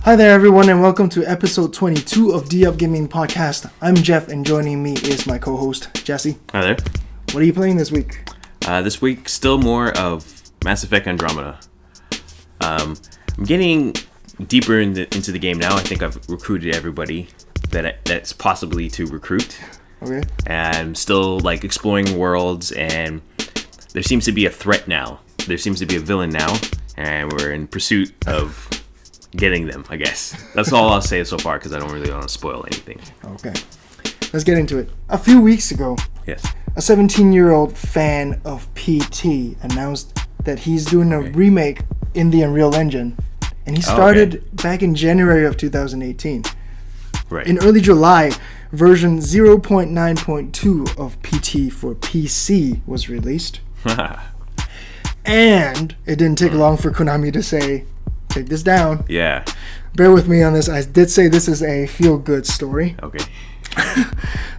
Hi there, everyone, and welcome to episode 22 of D Up Gaming Podcast. I'm Jeff, and joining me is my co-host, Jesse. Hi there. What are you playing this week? This week, still more of Mass Effect Andromeda. I'm getting deeper into the game now. I think I've recruited everybody that's possibly to recruit. Okay. And I'm still exploring worlds, and there seems to be a threat now. There seems to be a villain now, and we're in pursuit of getting them, I guess. That's all I'll say so far, because I don't really want to spoil anything. Okay. Let's get into it. A few weeks ago, Yes. a 17-year-old fan of PT announced that he's doing a remake in the Unreal Engine, and he started back in January of 2018. Right. In early July, version 0.9.2 of PT for PC was released. And it didn't take long for Konami to say, take this down. Yeah. Bear with me on this. I did say this is a feel-good story. Okay.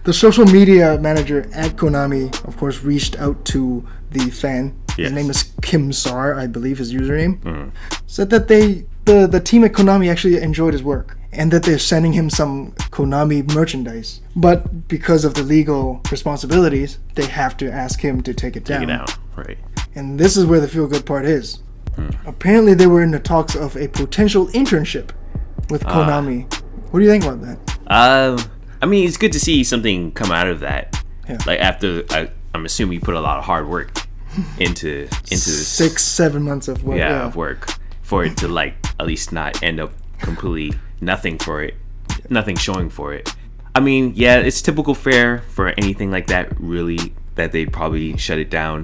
The social media manager at Konami, of course, reached out to the fan. Yes. His name is Kim Sar, I believe his username. Said that the team at Konami actually enjoyed his work and that they're sending him some Konami merchandise. But because of the legal responsibilities, they have to ask him to take it down. Take it out. Right. And this is where the feel-good part is. Apparently, they were in the talks of a potential internship with Konami. What do you think about that? I mean, it's good to see something come out of that. Yeah. After, I'm assuming you put a lot of hard work into this. 6-7 months of work. Of work for it to at least not end up completely nothing for it, nothing showing for it. I mean, yeah, it's typical fare for anything like that. Really, that they'd probably shut it down.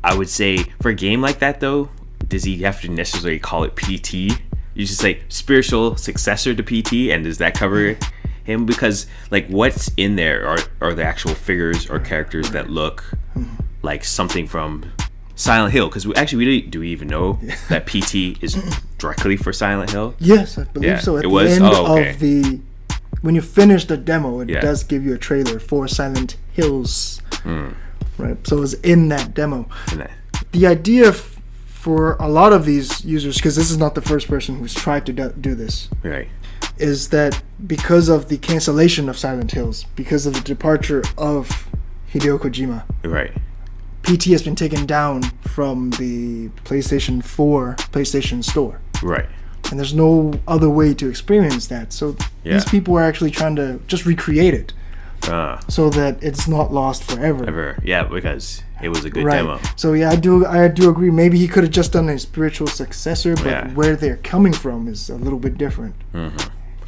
I would say for a game like that, though, does he have to necessarily call it PT? You just say spiritual successor to PT, and does that cover him? Because what's in there are the actual figures or characters that look like something from Silent Hill. Because do we even know that PT is directly for Silent Hill? Yes, I believe so. At it the was. end Okay. of when you finish the demo, it does give you a trailer for Silent Hills. Right, so it was in that demo. The idea for a lot of these users, because this is not the first person who's tried to do this, Right. is that because of the cancellation of Silent Hills, because of the departure of Hideo Kojima, Right. PT has been taken down from the PlayStation 4 PlayStation Store. Right. And there's no other way to experience that. So these people are actually trying to just recreate it so that it's not lost forever. Yeah, because it was a good Right. demo. So yeah, I do agree. Maybe he could have just done a spiritual successor, but where they're coming from is a little bit different.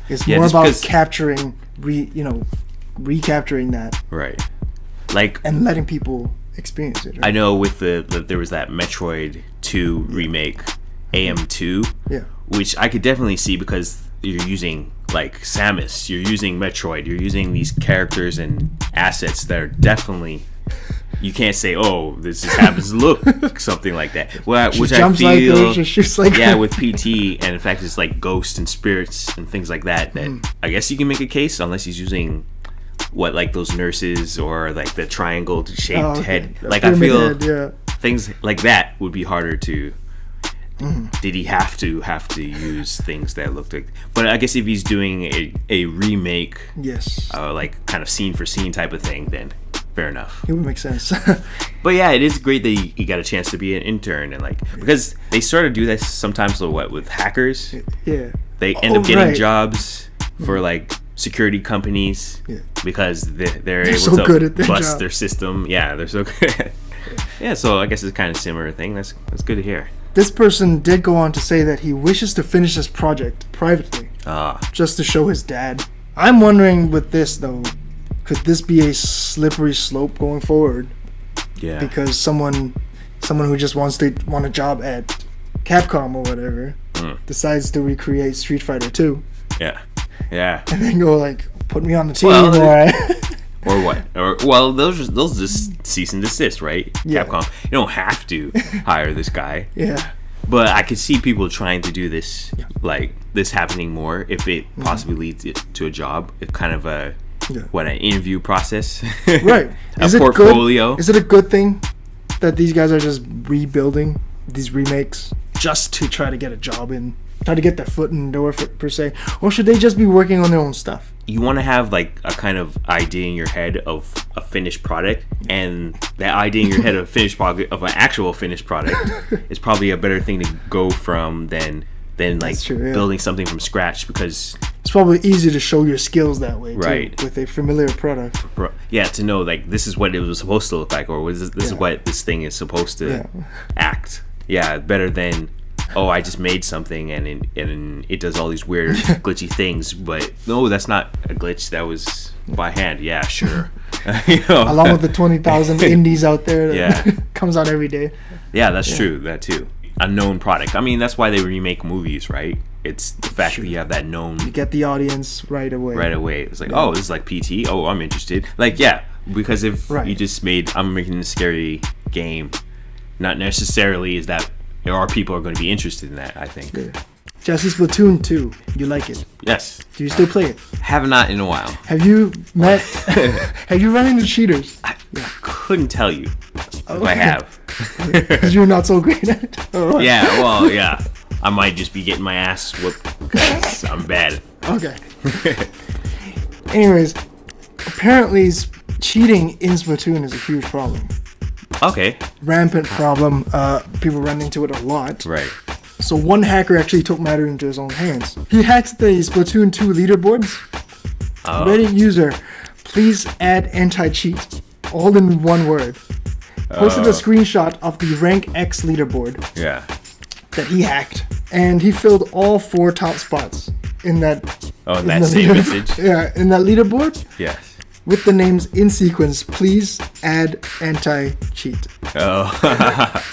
It's more about capturing, recapturing that, Right. and letting people experience it. Right? I know with there was that Metroid 2 remake, AM2, which I could definitely see because you're using Samus, you're using Metroid, you're using these characters and assets that are definitely, you can't say, oh, this just happens to look something like that. Which I feel, with PT, and in fact it's ghosts and spirits and things like that. That I guess you can make a case, unless he's using those nurses or the triangle shaped head. I feel things like that would be harder to. Did he have to use things that looked like? But I guess if he's doing a remake, kind of scene for scene type of thing, then fair enough. It would make sense. But yeah, it is great that he got a chance to be an intern and because they sort of do this sometimes with hackers. Yeah. They end up getting jobs for security companies because they're able so to good at their bust job. their system. Yeah, they're so good. Yeah, so I guess it's kind of similar thing. That's good to hear. This person did go on to say that he wishes to finish this project privately, just to show his dad. I'm wondering with this though, could this be a slippery slope going forward? Yeah. Because someone who just want a job at Capcom or whatever decides to recreate Street Fighter 2. Yeah. Yeah. And then go put me on the team, or or what? Those just cease and desist, right? Yeah. Capcom. You don't have to hire this guy. Yeah. But I could see people trying to do this, this happening more if it possibly leads it to a job. It's kind of an interview process. Right. A portfolio. Is it a good thing that these guys are just rebuilding these remakes just to try to get a job in try to get their foot in the door per se, or should they just be working on their own stuff? You want to have like a kind of idea in your head of a finished product, and that idea in your head of a finished product, of an actual finished product, is probably a better thing to go from than like building something from scratch, because it's probably easier to show your skills that way, right? Too, with a familiar product. Yeah, to know like this is what it was supposed to look like, or this is what this thing is supposed to act. Yeah, better than, oh, I just made something and it does all these weird glitchy things, but no, that's not a glitch. That was by hand. Yeah, sure. Along with the 20,000 indies out there that comes out every day. Yeah, that's true. That too. A known product. I mean, that's why they remake movies, right? It's the fact that you have that known. You get the audience right away. Right away. It's like, oh, this is like PT. Oh, I'm interested. Like, yeah, because if you just I'm making a scary game, not necessarily is that there are people who are going to be interested in that, I think. Yeah. Jesse, Splatoon 2, you like it? Yes. Do you still play it? Have not in a while. Have you met? Have you run into cheaters? I couldn't tell you if I have. Because you're not so great at it. Yeah, well, yeah. I might just be getting my ass whooped because I'm bad. Okay. Anyways, apparently cheating in Splatoon is a huge problem. Okay. Rampant problem. People run into it a lot. Right. So one hacker actually took matters into his own hands. He hacked the Splatoon 2 leaderboards. Reddit user, please add anti-cheat, all in one word. Posted a screenshot of the rank X leaderboard. Yeah. That he hacked, and he filled all 4 top spots in that. Oh, in that same message. Yeah, in that leaderboard. Yes. With the names in sequence, please add anti-cheat. Oh.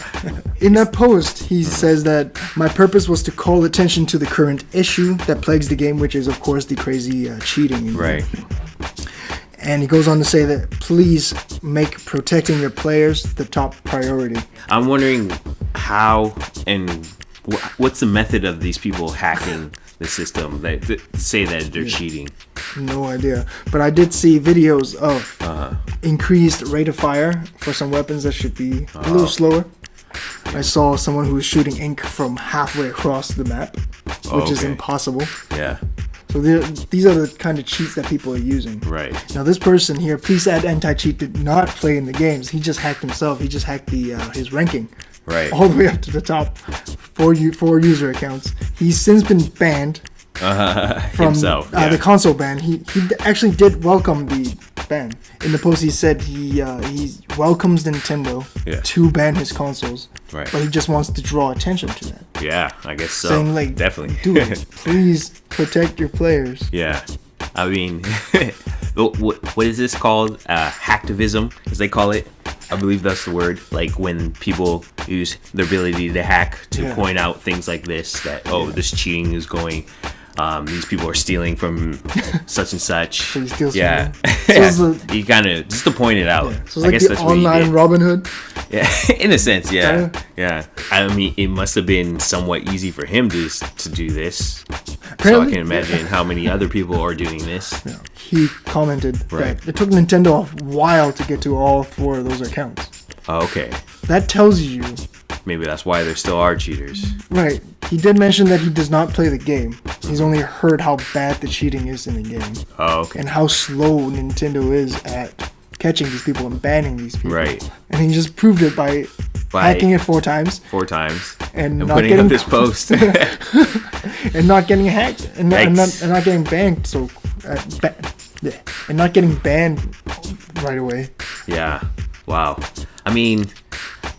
In that post, he says that my purpose was to call attention to the current issue that plagues the game, which is, of course, the crazy cheating. Right. And he goes on to say that please make protecting your players the top priority. I'm wondering how and what's the method of these people hacking the system that say that they're cheating. No idea. But I did see videos of increased rate of fire for some weapons that should be a little slower. I saw someone who was shooting ink from halfway across the map, which is impossible. Yeah. So these are the kind of cheats that people are using. Right. Now this person here, please add anti-cheat, did not play in the games. He just hacked himself. He just hacked his ranking. Right. All the way up to the top. 4 user accounts. He's since been banned from himself. The console ban. He actually did welcome the ban. In the post he said he welcomes Nintendo to ban his consoles. Right. But he just wants to draw attention to that. Yeah, I guess so. Saying like, definitely. Dude, please protect your players. Yeah. I mean, what is this called? Hacktivism, as they call it. I believe that's the word. Like when people use their ability to hack to point out things like this, that this cheating is going. These people are stealing from such and such. So he steals from them. You kind of just to point it out. Yeah. So it's like the online Robin Hood. Yeah, in a sense, yeah. I mean, it must have been somewhat easy for him to do this. Apparently, so I can imagine how many other people are doing this. Yeah. He commented that it took Nintendo a while to get to all 4 of those accounts. Oh, okay. That tells you. Maybe that's why there still are cheaters. Right. He did mention that he does not play the game. He's only heard how bad the cheating is in the game. Oh, okay. And how slow Nintendo is at catching these people and banning these people. Right. And he just proved it by hacking it 4 times. 4 times. And not putting getting up this post. and not getting hacked. And not getting banned. So, and not getting banned right away. Yeah. Wow. I mean,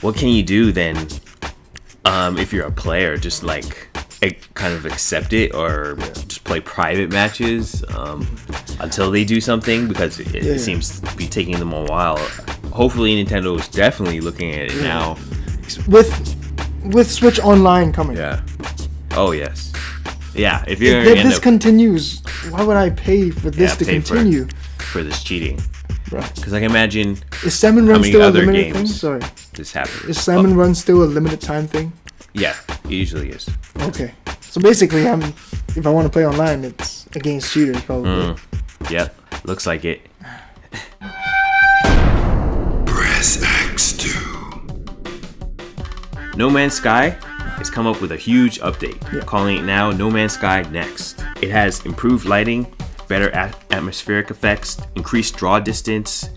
what can you do then? If you're a player, just like kind of accept it, or just play private matches until they do something, because it seems to be taking them a while. Hopefully, Nintendo is definitely looking at it now. With Switch Online coming. Yeah. Oh yes. Yeah. If this continues, why would I pay for this to continue? For this cheating. Right. Because I can imagine. Is Salmon Run still a limited thing? Sorry. This happened. Is Salmon Run still a limited time thing? Yeah, it usually is. Okay. So basically, if I want to play online, it's against cheaters, probably. Yep. Looks like it. Press X2. No Man's Sky has come up with a huge update, calling it now No Man's Sky Next. It has improved lighting, better atmospheric effects, increased draw distance,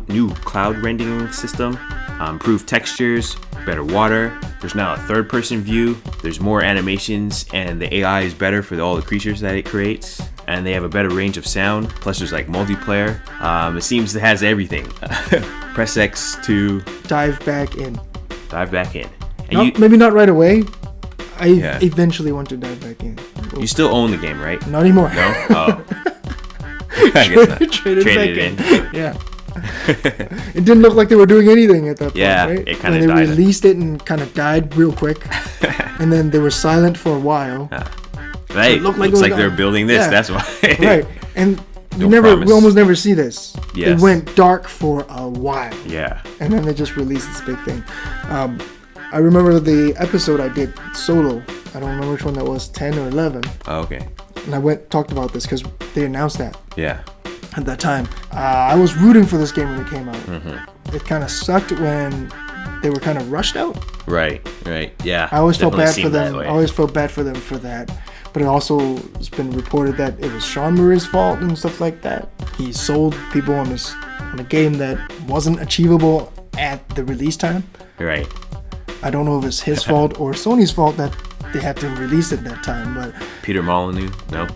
new cloud rendering system, improved textures, better water. There's now a third-person view. There's more animations, and the AI is better for all the creatures that it creates. And they have a better range of sound. Plus, there's like multiplayer. It seems it has everything. Press X to dive back in. And Maybe not right away. I eventually want to dive back in. You still own the game, right? Not anymore. No? Oh. I guess not. Traded it in. Yeah. It didn't look like they were doing anything at that point, right? It kind of died. They released it and kind of died real quick. And then they were silent for a while. Right. So looks like they're building this, that's why. Right. And we almost never see this. Yes. It went dark for a while. Yeah. And then they just released this big thing. I remember the episode I did solo. I don't remember which one that was, 10 or 11. Oh, okay. And I talked about this because they announced that. Yeah. At that time, I was rooting for this game when it came out. Mm-hmm. It kind of sucked when they were kind of rushed out. Right. Yeah. I always felt bad for them. I always felt bad for them for that. But it also has been reported that it was Sean Murray's fault and stuff like that. He sold people on a game that wasn't achievable at the release time. Right. I don't know if it's his fault or Sony's fault that they had to release it that time, but Peter Molyneux, no.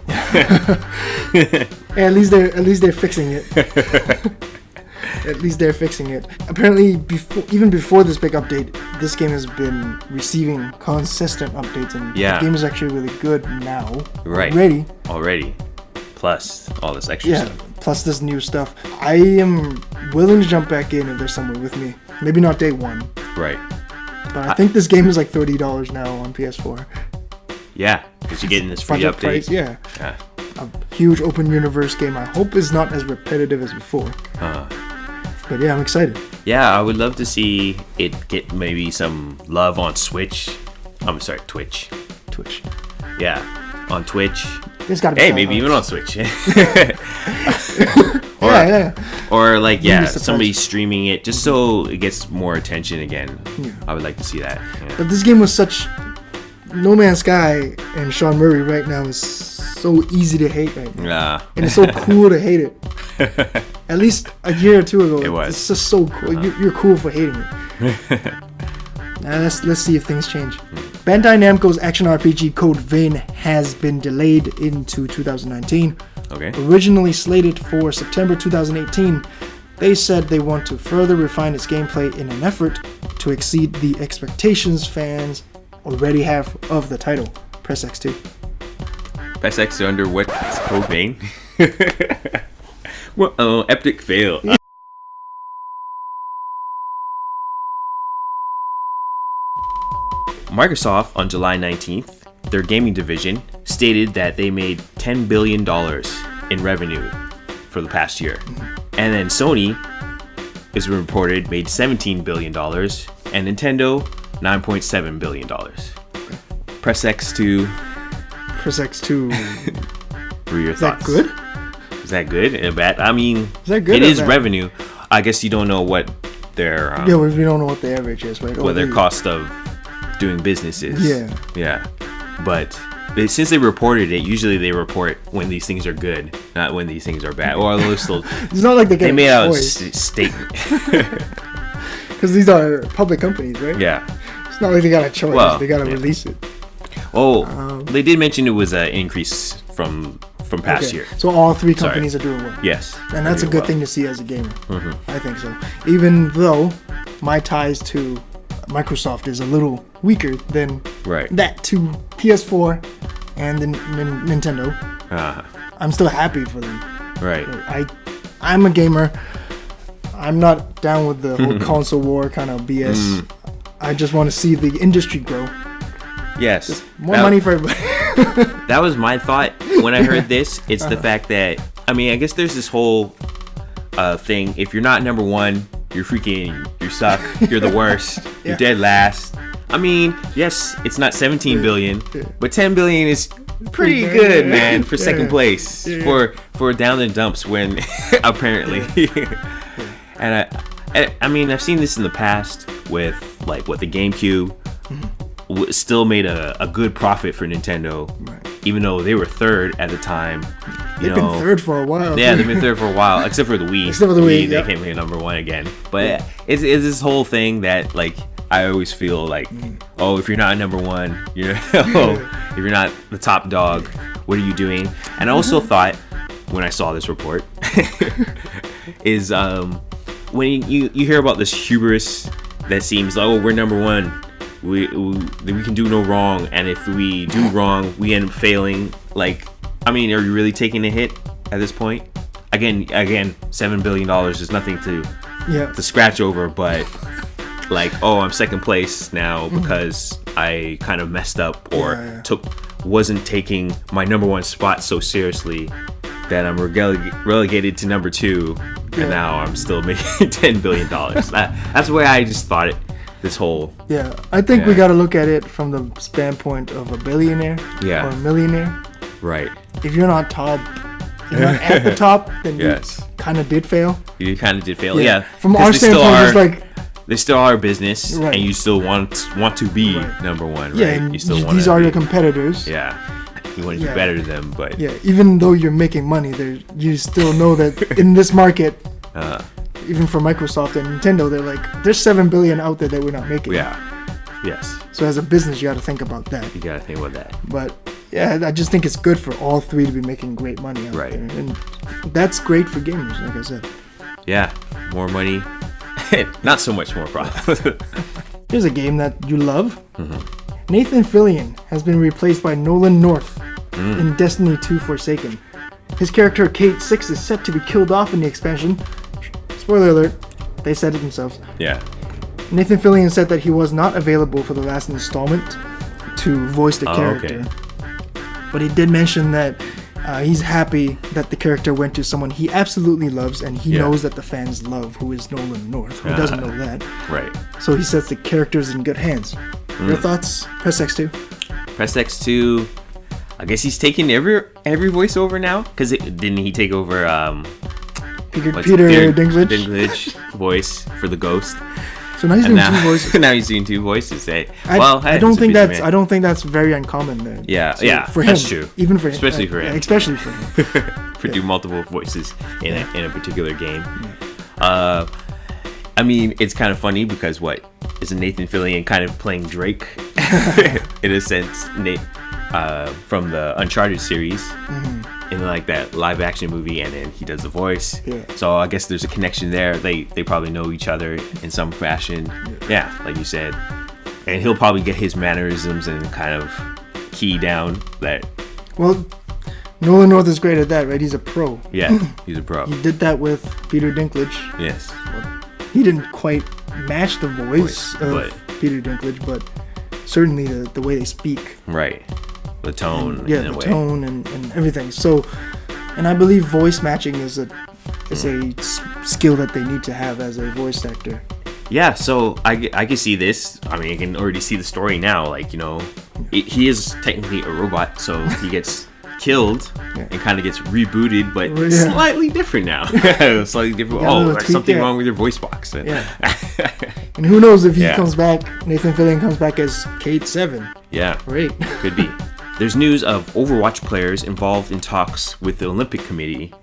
At least they're fixing it. At least they're fixing it. Apparently, even before this big update, this game has been receiving consistent updates, and the game is actually really good now. Right. Already. Plus all this extra stuff. Plus this new stuff. I am willing to jump back in if there's someone with me. Maybe not day one. Right. But I think this game is like $30 now on PS4. Yeah, because you're getting this free update. Price, yeah. A huge open universe game. I hope is not as repetitive as before. But yeah, I'm excited. Yeah, I would love to see it get maybe some love on Switch. I'm sorry, Twitch. Yeah, on Twitch. There's gotta be maybe even on Switch. Or like somebody streaming it just so it gets more attention again. I would like to see that. But this game was such No Man's Sky and Sean Murray right now is so easy to hate right now. And it's so cool to hate it. At least a year or two ago, it was. It's just so cool. You're cool for hating it. Now let's see if things change. Bandai Namco's action RPG Code Vein has been delayed into 2019. Okay. Originally slated for September 2018, they said they want to further refine its gameplay in an effort to exceed the expectations fans already have of the title. Press X2. Press X under what? Code Vein? Well, epic fail. Microsoft on July 19th, their gaming division, stated that they made $10 billion in revenue for the past year. And then Sony is reported made $17 billion and Nintendo $9.7 billion. Press X to... Press X2. What are your thoughts? Is that good? Is that good? Bad? I mean, is that good? It is bad? Revenue. I guess you don't know what their... we don't know what the average is, right? What their cost of doing business is. Yeah. But since they reported it, usually they report when these things are good, not when these things are bad. Or still, it's not like they made out a statement. Because these are public companies, right? Yeah. It's not like they got a choice. They got to release it. Oh, they did mention it was an increase from past year. So all three companies are doing well. Yes. And that's a good thing to see as a gamer. I think so. Even though my ties to Microsoft is a little weaker than that to PS4 and the Nintendo. I'm still happy for them. Right. I'm a gamer. I'm not down with the whole console war kind of BS. I just want to see the industry grow. Yes. Just more money for everybody. That was my thought when I heard this. It's the fact that, I guess there's this whole thing. If you're not number one, you suck. You're the worst. You're dead last. Yes, it's not 17 billion, but 10 billion is pretty good, man, for second place. For down in dumps when apparently. And I've seen this in the past with like the GameCube. still made a good profit for Nintendo, even though they were third at the time. They've been third for a while. Yeah, they've been third for a while, except for the Wii. Except for the Wii, they came in number one again. But it's this whole thing that like I always feel like, oh, if you're not number one, if you're not the top dog, what are you doing? And I also thought when I saw this report is when you hear about this hubris that seems like, oh, we're number one, we can do no wrong, and if we do wrong, we end up failing. Like, I mean, are you really taking a hit at this point? Again, $7 billion is nothing to scratch over, but like, oh, I'm second place now because I kind of messed up or wasn't taking my number one spot so seriously that I'm relegated to number two, and now I'm still making $10 billion. That's the way I just thought it. This whole I think we got to look at it from the standpoint of a billionaire or a millionaire. Right. If you're not top, you're not at the top, then you kind of did fail. You kind of did fail. Yeah. From our standpoint, it's like they still are a business, and you still want to be number one. Right? Yeah, and you still these are your competitors. Yeah. You want to do better than them, but even though you're making money, you still know that in this market. Even for Microsoft and Nintendo, they're like, there's $7 billion out there that we're not making. Yes. So as a business, you got to think about that. You got to think about that. But I just think it's good for all three to be making great money out there. And that's great for gamers, like I said. Yeah, more money, not so much more profit. Here's a game that you love. Nathan Fillion has been replaced by Nolan North in Destiny 2 Forsaken. His character Cayde 6 is set to be killed off in the expansion. Spoiler alert, they said it themselves. Yeah. Nathan Fillion said that he was not available for the last installment to voice the character. But he did mention that he's happy that the character went to someone he absolutely loves, and he knows that the fans love, who is Nolan North. Who doesn't know that? Right. So he says the character's in good hands. Your thoughts? Press X2. Press X2. I guess he's taking every voiceover now, because didn't he take over Peter Dinklage voice for the Ghost? So now he's doing two voices. Now he's doing two voices. I don't think that's very uncommon then. Yeah, for him, that's true. Even for especially for him. Especially for him. For do multiple voices in a particular game. I mean, it's kind of funny because isn't Nathan Fillion kind of playing Drake in a sense? From the Uncharted series. In like that live action movie, and then he does the voice. So I guess there's a connection there. They probably know each other in some fashion. Yeah, like you said. And he'll probably get his mannerisms and kind of key down that. Well, Nolan North is great at that, right? He's a pro. Yeah, he's a pro. He did that with Peter Dinklage. Yes. Well, he didn't quite match the voice of Peter Dinklage, but certainly the way they speak. Right. The tone, tone and everything. So, and I believe voice matching is a skill that they need to have as a voice actor. Yeah, so I can see this. I mean, I can already see the story now. Like, he is technically a robot, so he gets killed and kind of gets rebooted, but slightly different now. Slightly different. There's something wrong with your voice box. And who knows if he comes back, Nathan Fillion comes back as Cayde 7. Yeah, great. Could be. There's news of Overwatch players involved in talks with the Olympic Committee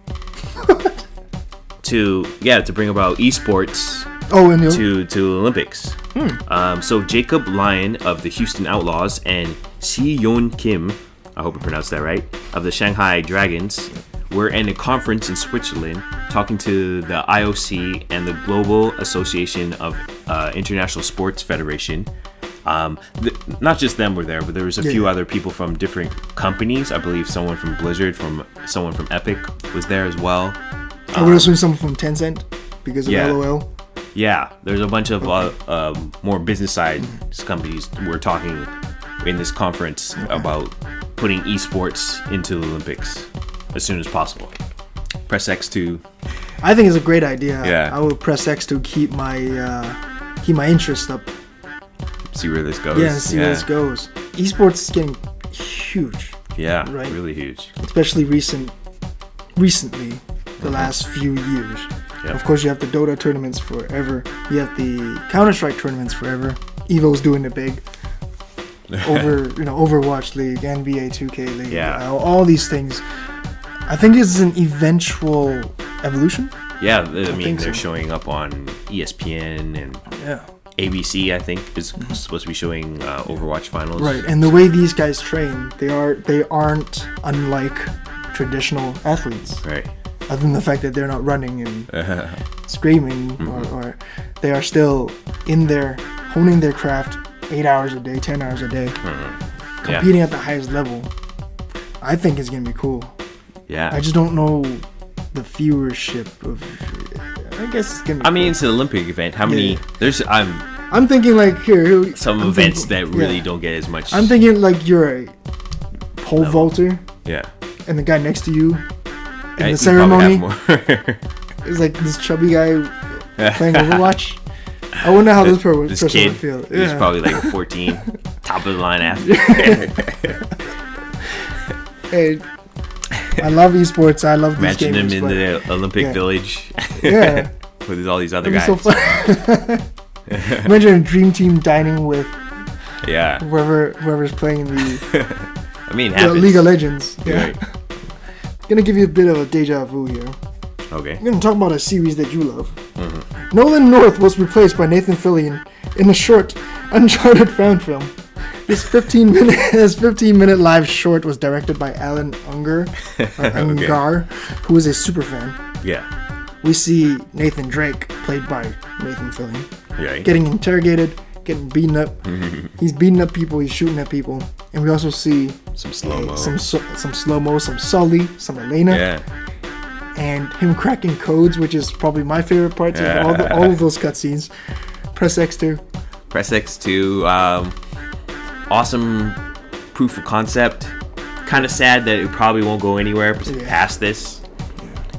to bring about esports to Olympics. So Jacob Lyon of the Houston Outlaws and Si-Yeon Kim, I hope I pronounced that right, of the Shanghai Dragons were in a conference in Switzerland talking to the IOC and the Global Association of International Sports Federation. Not just them were there, but there was a few other people from different companies. I believe someone from Blizzard, someone from Epic was there as well. I would assume someone from Tencent because of LOL. Yeah, there's a bunch of more business side companies were talking in this conference about putting esports into the Olympics as soon as possible. Press X to. I think it's a great idea. Yeah. I would press X to keep my interest up. See where this goes. Yeah, see where this goes. Esports is getting huge. Yeah, right? Really huge. Especially recently, the last few years. Yep. Of course, you have the Dota tournaments forever. You have the Counter-Strike tournaments forever. EVO's doing it big. Overwatch League, NBA 2K League, all these things. I think it's an eventual evolution. Yeah, I mean they're showing up on ESPN and ABC. I think is supposed to be showing Overwatch finals. Right, and the way these guys train, they aren't unlike traditional athletes. Right. Other than the fact that they're not running and screaming, or they are still in there honing their craft 8 hours a day, 10 hours a day, competing at the highest level. I think it's gonna be cool. Yeah. I just don't know the viewership of. I guess it's gonna be. I mean, it's an Olympic event. How many? There's I'm thinking like here. Some events that really don't get as much. I'm thinking like you're a pole vaulter. Yeah. And the guy next to you in the ceremony is like this chubby guy playing Overwatch. I wonder how this person would feel. He's probably like 14, top of the line athlete. Hey, I love esports. I love these Imagine games. him in the Olympic Village. Yeah. With all these other That'd guys. So fun. Imagine a dream team dining with whoever's playing in the I mean, League of Legends. Yeah. Right. Gonna give you a bit of a deja vu here. Okay. I'm gonna talk about a series that you love. Nolan North was replaced by Nathan Fillion in a short Uncharted fan film. This 15-minute live short was directed by Alan Ungar, who is a super fan. Yeah. We see Nathan Drake, played by Nathan Fillion, getting interrogated, getting beaten up. He's beating up people, he's shooting at people. And we also see some slow-mo, some slow-mo, some Sully, some Elena, and him cracking codes, which is probably my favorite parts of all of those cutscenes. Press X2. Press X2. Awesome proof of concept. Kind of sad that it probably won't go anywhere past this.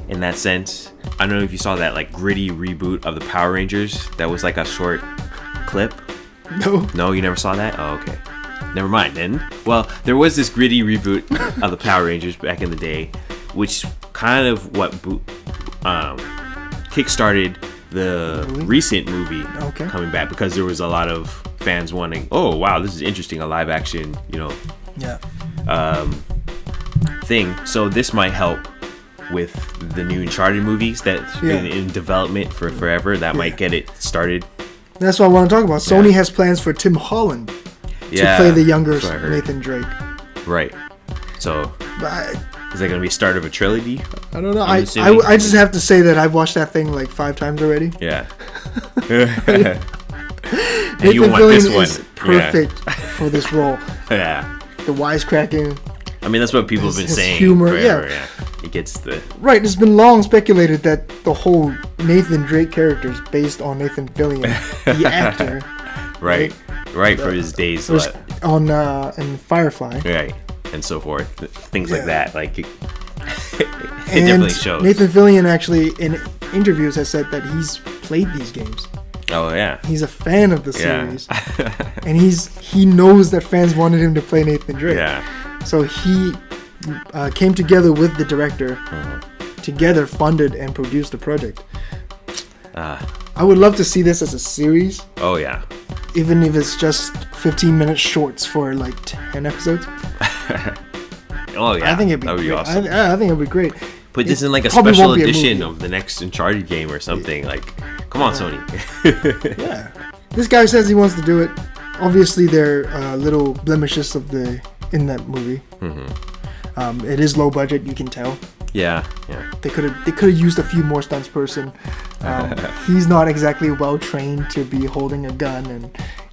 In that sense, I don't know if you saw that like gritty reboot of the Power Rangers. That was like a short clip. No, you never saw that? Oh, okay. Never mind then. Well, there was this gritty reboot of the Power Rangers back in the day, which kind of what kickstarted the recent movie coming back, because there was a lot of fans wanting, oh wow, this is interesting, a live action, thing. So this might help with the new Uncharted movies that's been in development for forever. That might get it started. That's what I want to talk about. Sony has plans for Tom Holland to play the younger Nathan Drake. Right. So is that going to be a start of a trilogy? I don't know. I just have to say that I've watched that thing like 5 times already. Yeah. Nathan Fillion is perfect for this role. Yeah. The wisecracking. I mean, that's what people have been saying. Humor, forever. It gets the right. It's been long speculated that the whole Nathan Drake character is based on Nathan Fillion, the actor. Right. For his days on in Firefly. Right, and so forth. Things like that. Like it definitely shows. Nathan Fillion actually in interviews has said that he's played these games. Oh yeah. He's a fan of the series, and he knows that fans wanted him to play Nathan Drake. Yeah. So he came together with the director, together funded and produced the project. I would love to see this as a series. Oh yeah. Even if it's just 15-minute shorts for like 10 episodes. Oh yeah. I think it'd be awesome. I think it'd be great. Put this in like a special edition of the next Uncharted game or something. Like, come on, Sony. Yeah. This guy says he wants to do it. Obviously, there are little blemishes in that movie. It is low budget, you can tell. Yeah. They could have used a few more stunts person. He's not exactly well trained to be holding a gun and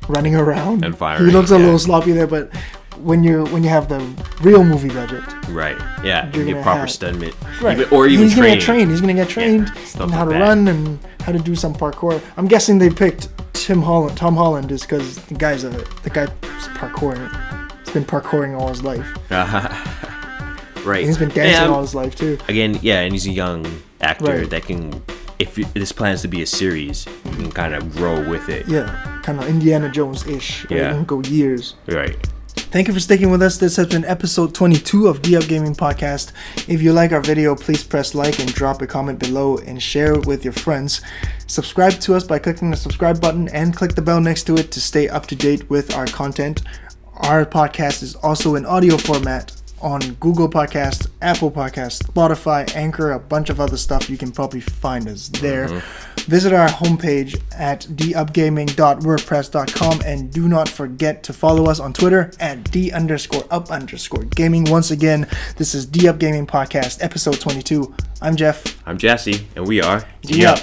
running around and firing. He looks a little sloppy there, but when you have the real movie budget, right? Yeah, you get proper stuntment, right? Even he's gonna get trained. He's gonna get trained in how to run and how to do some parkour. I'm guessing they picked Tom Holland is because the guy's parkouring. He's been parkouring all his life. Right. And he's been dancing all his life too. Again, and he's a young actor that can, if this plans to be a series, you can kind of grow with it. Yeah, kind of Indiana Jones-ish. Right? It won't go years. Right. Thank you for sticking with us. This has been episode 22 of D Up Gaming Podcast. If you like our video, please press like and drop a comment below and share it with your friends. Subscribe to us by clicking the subscribe button and click the bell next to it to stay up to date with our content. Our podcast is also in audio format on Google Podcasts, Apple Podcasts, Spotify, Anchor, a bunch of other stuff. You can probably find us there. Visit our homepage at dupgaming.wordpress.com, and do not forget to follow us on Twitter at d_up_gaming. Once again, this is D Up Gaming Podcast, episode 22. I'm Jeff. I'm Jesse, and we are D Up.